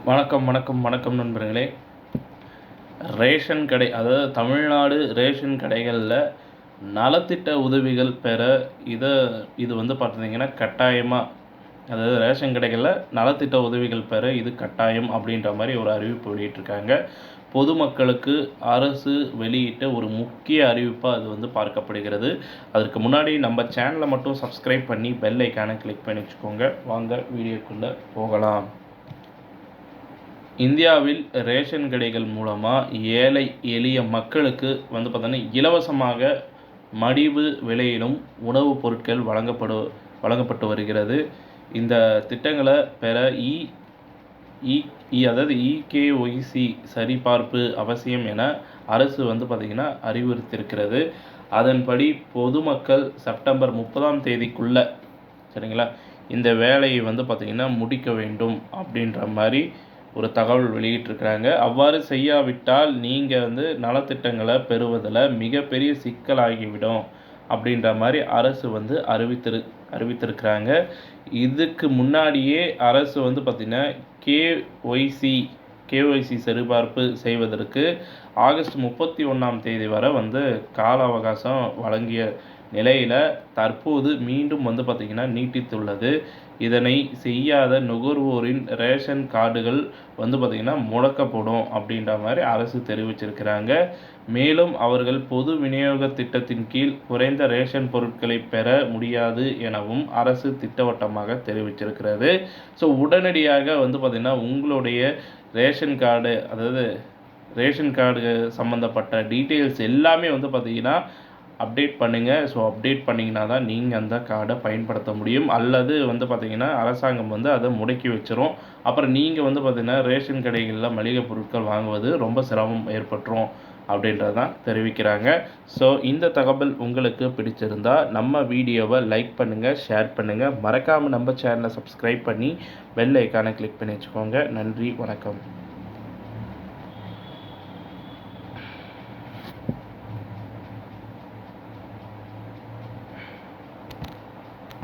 வணக்கம் நண்பர்களே. ரேஷன் கடை, அதாவது தமிழ்நாடு ரேஷன் கடைகளில் நலத்திட்ட உதவிகள் பெற இது வந்து பார்த்தீங்கன்னா கட்டாயமாக, அதாவது ரேஷன் கடைகளில் நலத்திட்ட உதவிகள் பெற இது கட்டாயம் அப்படின்ற மாதிரி ஒரு அறிவிப்பு வெளியிட்டிருக்காங்க. பொதுமக்களுக்கு அரசு வெளியிட்ட ஒரு முக்கிய அறிவிப்பாக அது வந்து பார்க்கப்படுகிறது. அதற்கு முன்னாடி நம்ம சேனலை மட்டும் சப்ஸ்கிரைப் பண்ணி பெல் ஐக்கானை கிளிக் பண்ணி வச்சுக்கோங்க. வாங்க வீடியோக்குள்ளே போகலாம். இந்தியாவில் ரேஷன் கடைகள் மூலமாக ஏழை எளிய மக்களுக்கு வந்து பார்த்தோன்னா இலவசமாக மலிவு விலையிலும் உணவுப் பொருட்கள் வழங்கப்பட்டு வருகிறது. இந்த திட்டங்களை பெற அதாவது இகேஒய்சி சரிபார்ப்பு அவசியம் என அரசு வந்து பார்த்திங்கன்னா அறிவுறுத்தியிருக்கிறது. அதன்படி பொதுமக்கள் செப்டம்பர் 30ஆம் தேதிக்குள்ளே சரிங்களா இந்த வேலையை வந்து பார்த்திங்கன்னா முடிக்க வேண்டும் அப்படின்ற மாதிரி ஒரு தகவல் வெளியிட்டிருக்கிறாங்க. அவ்வாறு செய்யாவிட்டால் நீங்கள் வந்து நலத்திட்டங்களை பெறுவதில் மிகப்பெரிய சிக்கலாகிவிடும் அப்படின்ற மாதிரி அரசு வந்து அறிவித்திருக்கிறாங்க. இதுக்கு முன்னாடியே அரசு வந்து பார்த்திங்கன்னா கேஒய்சி சரிபார்ப்பு செய்வதற்கு ஆகஸ்ட் 31ஆம் தேதி வரை வந்து கால அவகாசம் வழங்கிய நிலையில் தற்போது மீண்டும் வந்து பார்த்திங்கன்னா நீட்டித்துள்ளது. இதனை செய்யாத நுகர்வோரின் ரேஷன் கார்டுகள் வந்து பார்த்திங்கன்னா முடக்கப்படும் அப்படின்ற மாதிரி அரசு தெரிவிச்சிருக்கிறாங்க. மேலும் அவர்கள் பொது விநியோக திட்டத்தின் கீழ் குறைந்த ரேஷன் பொருட்களை பெற முடியாது எனவும் அரசு திட்டவட்டமாக தெரிவிச்சிருக்கிறது. ஸோ உடனடியாக வந்து பார்த்திங்கன்னா உங்களுடைய ரேஷன் கார்டு, அதாவது ரேஷன் கார்டு சம்மந்தப்பட்ட டீட்டெயில்ஸ் எல்லாமே வந்து பார்த்திங்கன்னா அப்டேட் பண்ணுங்கள். ஸோ அப்டேட் பண்ணிங்கன்னா தான் நீங்கள் அந்த கார்டை பயன்படுத்த முடியும். அல்லது வந்து பார்த்திங்கன்னா அரசாங்கம் வந்து அதை முடக்கி வச்சிரும். அப்புறம் நீங்கள் வந்து பார்த்திங்கன்னா ரேஷன் கடைகளில் மளிகை பொருட்கள் வாங்குவது ரொம்ப சிரமம் ஏற்பட்டுரும் அப்படின்றதான் தெரிவிக்கிறாங்க. ஸோ இந்த தகவல் உங்களுக்கு பிடிச்சிருந்தால் நம்ம வீடியோவை லைக் பண்ணுங்கள், ஷேர் பண்ணுங்கள். மறக்காமல் நம்ம சேனலை சப்ஸ்கிரைப் பண்ணி பெல் ஐக்கானை கிளிக் பண்ணி வச்சுக்கோங்க. நன்றி, வணக்கம்.